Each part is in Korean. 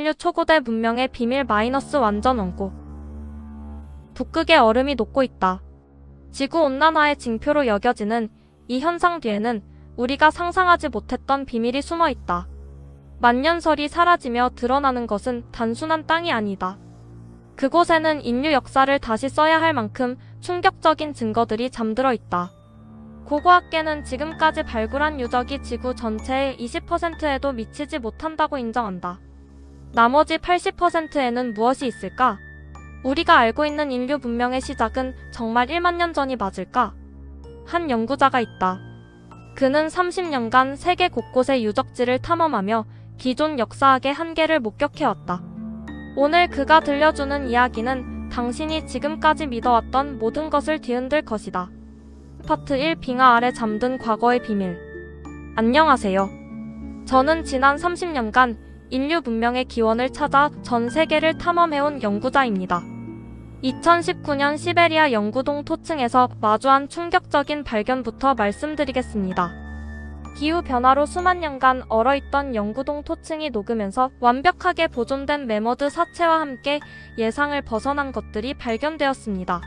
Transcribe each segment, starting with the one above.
인류 초고대 문명의 비밀 마이너스 완전 원고. 북극의 얼음이 녹고 있다. 지구온난화의 징표로 여겨지는 이 현상 뒤에는 우리가 상상하지 못했던 비밀이 숨어 있다. 만년설이 사라지며 드러나는 것은 단순한 땅이 아니다. 그곳에는 인류 역사를 다시 써야 할 만큼 충격적인 증거들이 잠들어 있다. 고고학계는 지금까지 발굴한 유적이 지구 전체의 20%에도 미치지 못한다고 인정한다. 나머지 80%에는 무엇이 있을까? 우리가 알고 있는 인류 문명의 시작은 정말 1만 년 전이 맞을까? 한 연구자가 있다. 그는 30년간 세계 곳곳의 유적지를 탐험하며 기존 역사학의 한계를 목격해왔다. 오늘 그가 들려주는 이야기는 당신이 지금까지 믿어왔던 모든 것을 뒤흔들 것이다. 파트 1. 빙하 아래 잠든 과거의 비밀. 안녕하세요. 저는 지난 30년간 인류 문명의 기원을 찾아 전 세계를 탐험해온 연구자입니다. 2019년 시베리아 영구동 토층에서 마주한 충격적인 발견부터 말씀드리겠습니다. 기후변화로 수만 년간 얼어있던 영구동 토층이 녹으면서 완벽하게 보존된 매머드 사체와 함께 예상을 벗어난 것들이 발견되었습니다.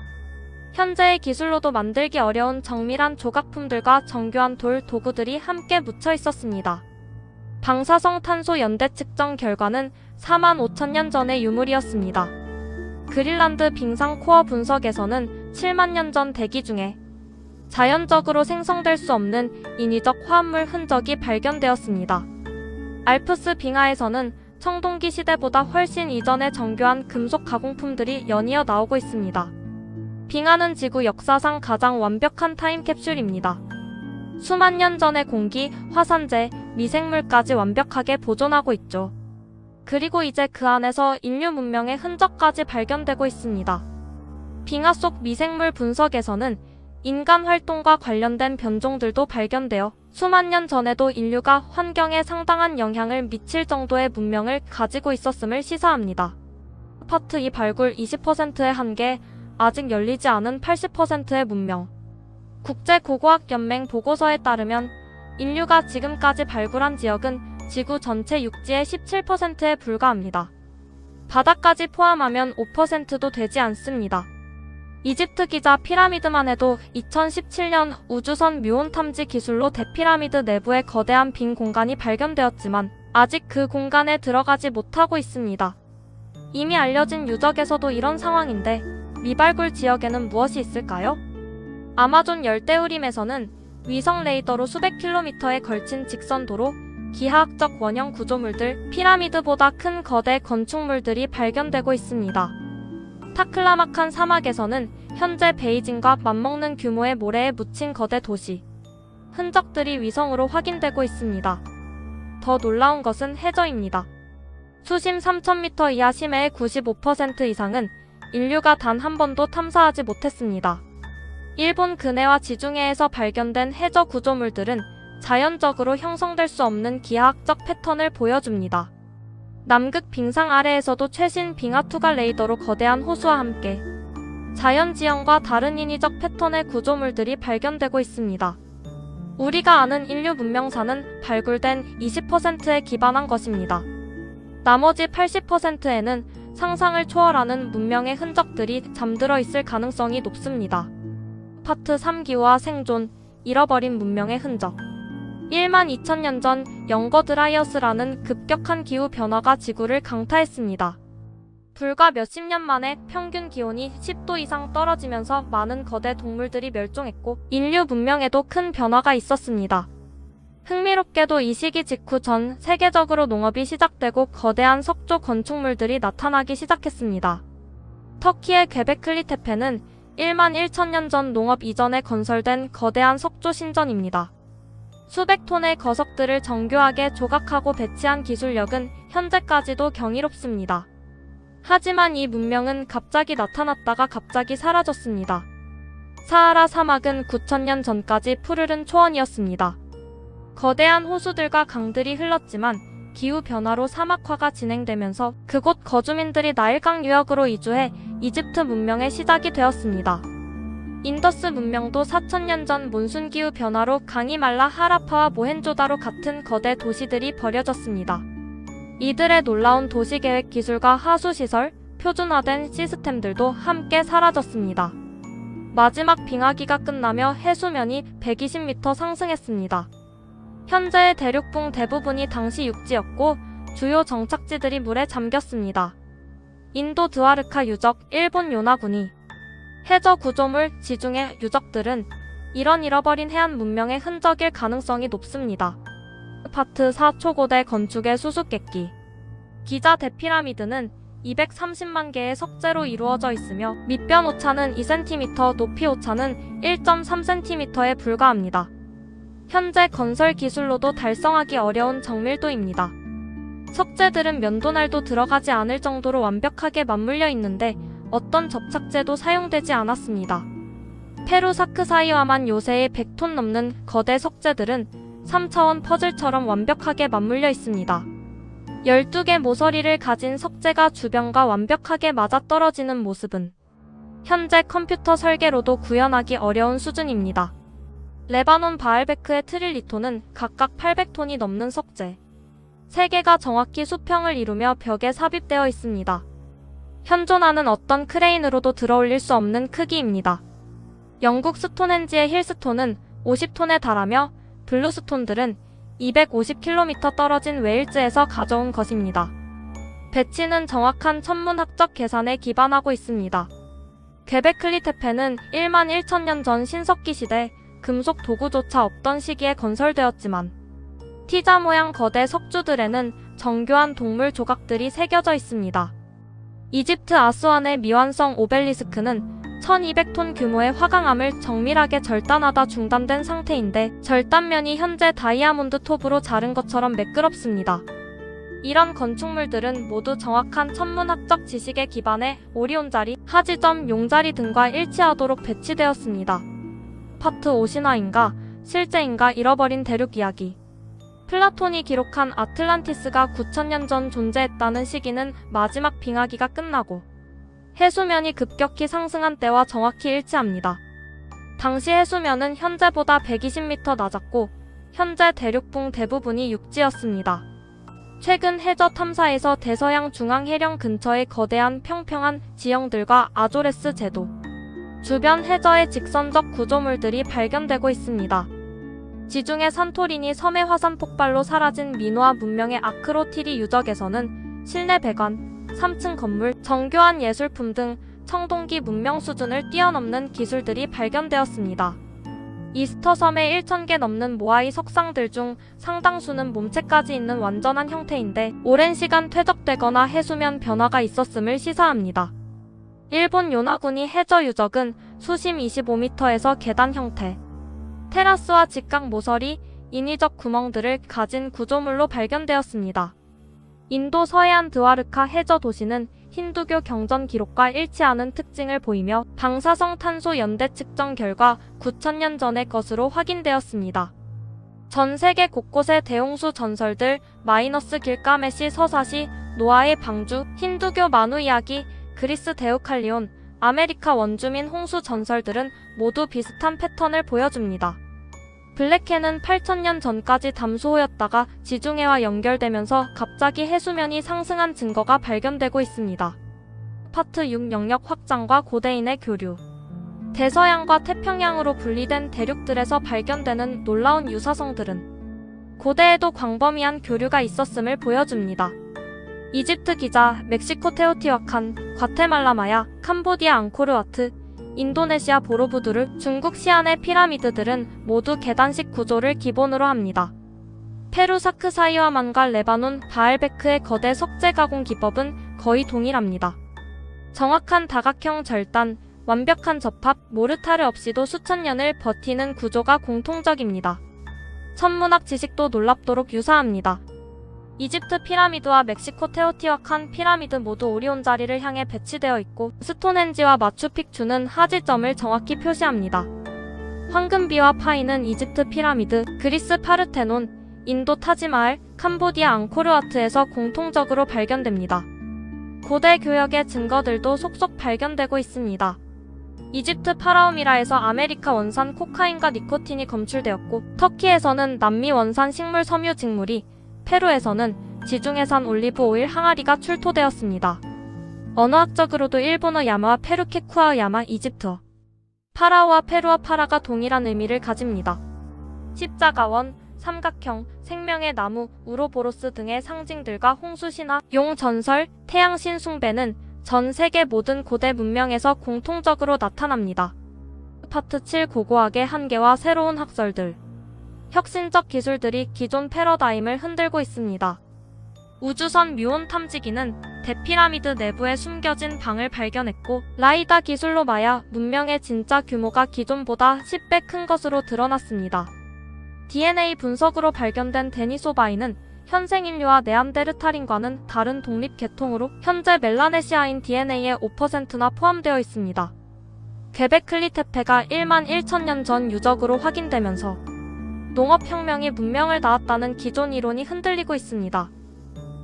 현재의 기술로도 만들기 어려운 정밀한 조각품들과 정교한 돌 도구들이 함께 묻혀 있었습니다. 방사성 탄소 연대 측정 결과는 4만 5천 년 전의 유물이었습니다. 그린란드 빙상 코어 분석에서는 7만 년 전 대기 중에 자연적으로 생성될 수 없는 인위적 화합물 흔적이 발견되었습니다. 알프스 빙하에서는 청동기 시대보다 훨씬 이전의 정교한 금속 가공품들이 연이어 나오고 있습니다. 빙하는 지구 역사상 가장 완벽한 타임캡슐입니다. 수만 년 전의 공기, 화산재, 미생물까지 완벽하게 보존하고 있죠. 그리고 이제 그 안에서 인류 문명의 흔적까지 발견되고 있습니다. 빙하 속 미생물 분석에서는 인간 활동과 관련된 변종들도 발견되어 수만 년 전에도 인류가 환경에 상당한 영향을 미칠 정도의 문명을 가지고 있었음을 시사합니다. 파트 2 발굴 20%의 한계, 아직 열리지 않은 80%의 문명. 국제고고학연맹 보고서에 따르면 인류가 지금까지 발굴한 지역은 지구 전체 육지의 17%에 불과합니다. 바다까지 포함하면 5%도 되지 않습니다. 이집트 기자 피라미드만 해도 2017년 우주선 뮤온 탐지 기술로 대피라미드 내부에 거대한 빈 공간이 발견되었지만 아직 그 공간에 들어가지 못하고 있습니다. 이미 알려진 유적에서도 이런 상황인데 미발굴 지역에는 무엇이 있을까요? 아마존 열대우림에서는 위성 레이더로 수백 킬로미터에 걸친 직선도로, 기하학적 원형 구조물들, 피라미드보다 큰 거대 건축물들이 발견되고 있습니다. 타클라마칸 사막에서는 현재 베이징과 맞먹는 규모의 모래에 묻힌 거대 도시, 흔적들이 위성으로 확인되고 있습니다. 더 놀라운 것은 해저입니다. 수심 3,000m 이하 심해의 95% 이상은 인류가 단 한 번도 탐사하지 못했습니다. 일본 근해와 지중해에서 발견된 해저 구조물들은 자연적으로 형성될 수 없는 기하학적 패턴을 보여줍니다. 남극 빙상 아래에서도 최신 빙하 투과 레이더로 거대한 호수와 함께 자연지형과 다른 인위적 패턴의 구조물들이 발견되고 있습니다. 우리가 아는 인류 문명사는 발굴된 20%에 기반한 것입니다. 나머지 80%에는 상상을 초월하는 문명의 흔적들이 잠들어 있을 가능성이 높습니다. 파트 3 기후와 생존, 잃어버린 문명의 흔적. 1만 2천 년 전 영거 드라이어스라는 급격한 기후 변화가 지구를 강타했습니다. 불과 몇십 년 만에 평균 기온이 10도 이상 떨어지면서 많은 거대 동물들이 멸종했고 인류 문명에도 큰 변화가 있었습니다. 흥미롭게도 이 시기 직후 전 세계적으로 농업이 시작되고 거대한 석조 건축물들이 나타나기 시작했습니다. 터키의 괭베클리 테페는 1만 1천 년 전 농업 이전에 건설된 거대한 석조 신전입니다. 수백 톤의 거석들을 정교하게 조각하고 배치한 기술력은 현재까지도 경이롭습니다. 하지만 이 문명은 갑자기 나타났다가 갑자기 사라졌습니다. 사하라 사막은 9,000년 전까지 푸르른 초원이었습니다. 거대한 호수들과 강들이 흘렀지만 기후변화로 사막화가 진행되면서 그곳 거주민들이 나일강 유역으로 이주해 이집트 문명의 시작이 되었습니다. 인더스 문명도 4,000년 전 몬순 기후 변화로 강이 말라 하라파와 모헨조다로 같은 거대 도시들이 버려졌습니다. 이들의 놀라운 도시계획 기술과 하수시설, 표준화된 시스템들도 함께 사라졌습니다. 마지막 빙하기가 끝나며 해수면이 120m 상승했습니다. 현재의 대륙붕 대부분이 당시 육지였고 주요 정착지들이 물에 잠겼습니다. 인도 드와르카 유적, 일본 요나구니. 해저 구조물, 지중해 유적들은 이런 잃어버린 해안 문명의 흔적일 가능성이 높습니다. 파트 4 초고대 건축의 수수께끼. 기자 대피라미드는 230만 개의 석재로 이루어져 있으며 밑변 오차는 2cm, 높이 오차는 1.3cm에 불과합니다. 현재 건설 기술로도 달성하기 어려운 정밀도입니다. 석재들은 면도날도 들어가지 않을 정도로 완벽하게 맞물려 있는데 어떤 접착제도 사용되지 않았습니다. 페루 사크사이와만 요새의 100톤 넘는 거대 석재들은 3차원 퍼즐처럼 완벽하게 맞물려 있습니다. 12개 모서리를 가진 석재가 주변과 완벽하게 맞아떨어지는 모습은 현재 컴퓨터 설계로도 구현하기 어려운 수준입니다. 레바논 바알베크의 트릴리톤은 각각 800톤이 넘는 석재 3개가 정확히 수평을 이루며 벽에 삽입되어 있습니다. 현존하는 어떤 크레인으로도 들어올릴 수 없는 크기입니다. 영국 스톤헨지의 힐스톤은 50톤에 달하며 블루스톤들은 250km 떨어진 웨일즈에서 가져온 것입니다. 배치는 정확한 천문학적 계산에 기반하고 있습니다. 퀘베클리 테페는 1만 1천년 전 신석기 시대 금속 도구조차 없던 시기에 건설되었지만 T자 모양 거대 석주들에는 정교한 동물 조각들이 새겨져 있습니다. 이집트 아스완의 미완성 오벨리스크는 1200톤 규모의 화강암을 정밀하게 절단하다 중단된 상태인데 절단면이 현재 다이아몬드 톱으로 자른 것처럼 매끄럽습니다. 이런 건축물들은 모두 정확한 천문학적 지식에 기반해 오리온자리, 하지점, 용자리 등과 일치하도록 배치되었습니다. 파트 5 신화인가, 실제인가 잃어버린 대륙 이야기. 플라톤이 기록한 아틀란티스가 9000년 전 존재했다는 시기는 마지막 빙하기가 끝나고 해수면이 급격히 상승한 때와 정확히 일치합니다. 당시 해수면은 현재보다 120m 낮았고 현재 대륙붕 대부분이 육지였습니다. 최근 해저 탐사에서 대서양 중앙 해령 근처의 거대한 평평한 지형들과 아조레스 제도, 주변 해저의 직선적 구조물들이 발견되고 있습니다. 지중해 산토리니 섬의 화산 폭발로 사라진 미노아 문명의 아크로티리 유적에서는 실내 배관, 3층 건물, 정교한 예술품 등 청동기 문명 수준을 뛰어넘는 기술들이 발견되었습니다. 이스터 섬의 1000개 넘는 모아이 석상들 중 상당수는 몸체까지 있는 완전한 형태인데 오랜 시간 퇴적되거나 해수면 변화가 있었음을 시사합니다. 일본 요나구니 해저 유적은 수심 25m에서 계단 형태, 테라스와 직각 모서리, 인위적 구멍들을 가진 구조물로 발견되었습니다. 인도 서해안 드와르카 해저 도시는 힌두교 경전 기록과 일치하는 특징을 보이며 방사성 탄소 연대 측정 결과 9000년 전의 것으로 확인되었습니다. 전 세계 곳곳의 대홍수 전설들, 길가메시 서사시, 노아의 방주, 힌두교 만우 이야기, 그리스 데우칼리온, 아메리카 원주민 홍수 전설들은 모두 비슷한 패턴을 보여줍니다. 블랙해는 8000년 전까지 담수호였다가 지중해와 연결되면서 갑자기 해수면이 상승한 증거가 발견되고 있습니다. 파트 6 영역 확장과 고대인의 교류. 대서양과 태평양으로 분리된 대륙들에서 발견되는 놀라운 유사성들은 고대에도 광범위한 교류가 있었음을 보여줍니다. 이집트 기자, 멕시코 테오티와칸, 과테말라 마야, 캄보디아 앙코르와트, 인도네시아 보로부두르, 중국 시안의 피라미드들은 모두 계단식 구조를 기본으로 합니다. 페루 사크사이와만과 레바논 바알베크의 거대 석재 가공 기법은 거의 동일합니다. 정확한 다각형 절단, 완벽한 접합, 모르타르 없이도 수천 년을 버티는 구조가 공통적입니다. 천문학 지식도 놀랍도록 유사합니다. 이집트 피라미드와 멕시코 테오티와칸 피라미드 모두 오리온 자리를 향해 배치되어 있고 스톤헨지와 마추픽추는 하지점을 정확히 표시합니다. 황금비와 파이는 이집트 피라미드, 그리스 파르테논, 인도 타지마할, 캄보디아 앙코르와트에서 공통적으로 발견됩니다. 고대 교역의 증거들도 속속 발견되고 있습니다. 이집트 파라오미라에서 아메리카 원산 코카인과 니코틴이 검출되었고 터키에서는 남미 원산 식물 섬유 직물이, 페루에서는 지중해산 올리브 오일 항아리가 출토되었습니다. 언어학적으로도 일본어 야마와 페루 케쿠아어 야마, 이집트어 파라오와 페루어 파라가 동일한 의미를 가집니다. 십자가원, 삼각형, 생명의 나무, 우로보로스 등의 상징들과 홍수신화, 용전설, 태양신 숭배는 전 세계 모든 고대 문명에서 공통적으로 나타납니다. 파트 7 고고학의 한계와 새로운 학설들. 혁신적 기술들이 기존 패러다임을 흔들고 있습니다. 우주선 뮤온 탐지기는 대피라미드 내부에 숨겨진 방을 발견했고, 라이다 기술로 마야 문명의 진짜 규모가 기존보다 10배 큰 것으로 드러났습니다. DNA 분석으로 발견된 데니소바이는 현생 인류와 네안데르탈인과는 다른 독립 계통으로 현재 멜라네시아인 DNA의 5%나 포함되어 있습니다. 퀘베클리 테페가 1만 1천년 전 유적으로 확인되면서 농업혁명이 문명을 낳았다는 기존 이론이 흔들리고 있습니다.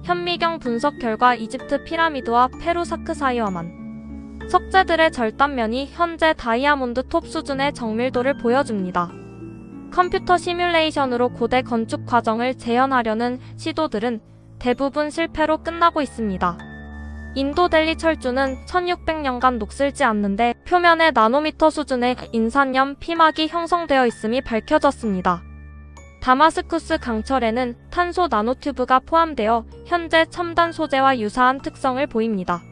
현미경 분석 결과 이집트 피라미드와 페루 사크사이어만 석재들의 절단면이 현재 다이아몬드 톱 수준의 정밀도를 보여줍니다. 컴퓨터 시뮬레이션으로 고대 건축 과정을 재현하려는 시도들은 대부분 실패로 끝나고 있습니다. 인도 델리 철조는 1600년간 녹슬지 않는데 표면에 나노미터 수준의 인산염 피막이 형성되어 있음이 밝혀졌습니다. 다마스쿠스 강철에는 탄소 나노튜브가 포함되어 현재 첨단 소재와 유사한 특성을 보입니다.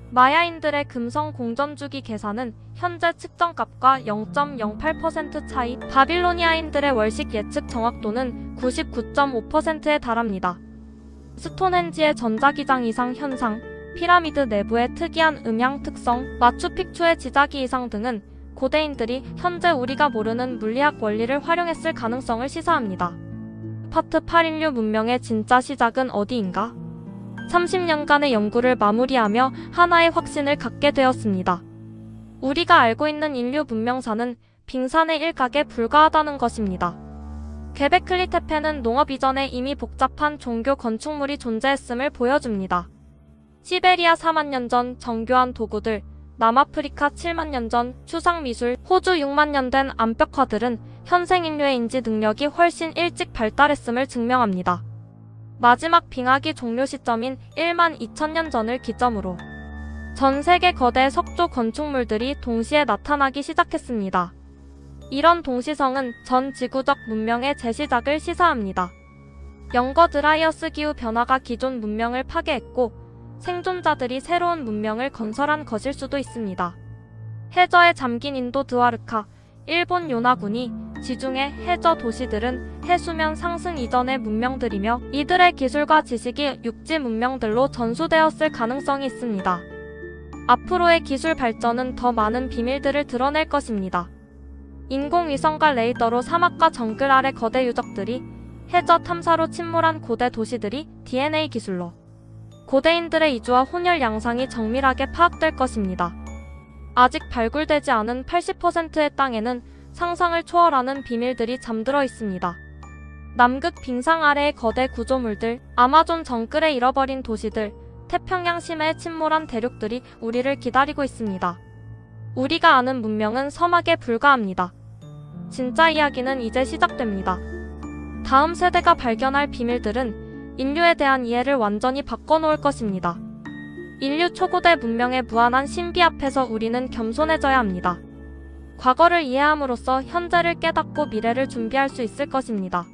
마야인들의 금성 공전주기 계산은 현재 측정값과 0.08% 차이, 바빌로니아인들의 월식 예측 정확도는 99.5%에 달합니다. 스톤헨지의 전자기장 이상 현상, 피라미드 내부의 특이한 음향 특성, 마추픽추의 지자기 이상 등은 고대인들이 현재 우리가 모르는 물리학 원리를 활용했을 가능성을 시사합니다. 파트 8 인류 문명의 진짜 시작은 어디인가? 30년간의 연구를 마무리하며 하나의 확신을 갖게 되었습니다. 우리가 알고 있는 인류 문명사는 빙산의 일각에 불과하다는 것입니다. 퀘베클리 테페는 농업 이전에 이미 복잡한 종교 건축물이 존재했음을 보여줍니다. 시베리아 4만 년 전 정교한 도구들, 남아프리카 7만 년 전 추상미술, 호주 6만 년 된 암벽화들은 현생 인류의 인지 능력이 훨씬 일찍 발달했음을 증명합니다. 마지막 빙하기 종료 시점인 1만 2천년 전을 기점으로 전 세계 거대 석조 건축물들이 동시에 나타나기 시작했습니다. 이런 동시성은 전 지구적 문명의 재시작을 시사합니다. 영거 드라이어스 기후 변화가 기존 문명을 파괴했고 생존자들이 새로운 문명을 건설한 것일 수도 있습니다. 해저에 잠긴 인도 드와르카, 일본 요나군이 지중해 해저 도시들은 해수면 상승 이전의 문명들이며 이들의 기술과 지식이 육지 문명들로 전수되었을 가능성이 있습니다. 앞으로의 기술 발전은 더 많은 비밀들을 드러낼 것입니다. 인공위성과 레이더로 사막과 정글 아래 거대 유적들이, 해저 탐사로 침몰한 고대 도시들이 DNA 기술로 고대인들의 이주와 혼혈 양상이 정밀하게 파악될 것입니다. 아직 발굴되지 않은 80%의 땅에는 상상을 초월하는 비밀들이 잠들어 있습니다. 남극 빙상 아래의 거대 구조물들, 아마존 정글에 잃어버린 도시들, 태평양 심해에 침몰한 대륙들이 우리를 기다리고 있습니다. 우리가 아는 문명은 서막에 불과합니다. 진짜 이야기는 이제 시작됩니다. 다음 세대가 발견할 비밀들은 인류에 대한 이해를 완전히 바꿔놓을 것입니다. 인류 초고대 문명의 무한한 신비 앞에서 우리는 겸손해져야 합니다. 과거를 이해함으로써 현재를 깨닫고 미래를 준비할 수 있을 것입니다.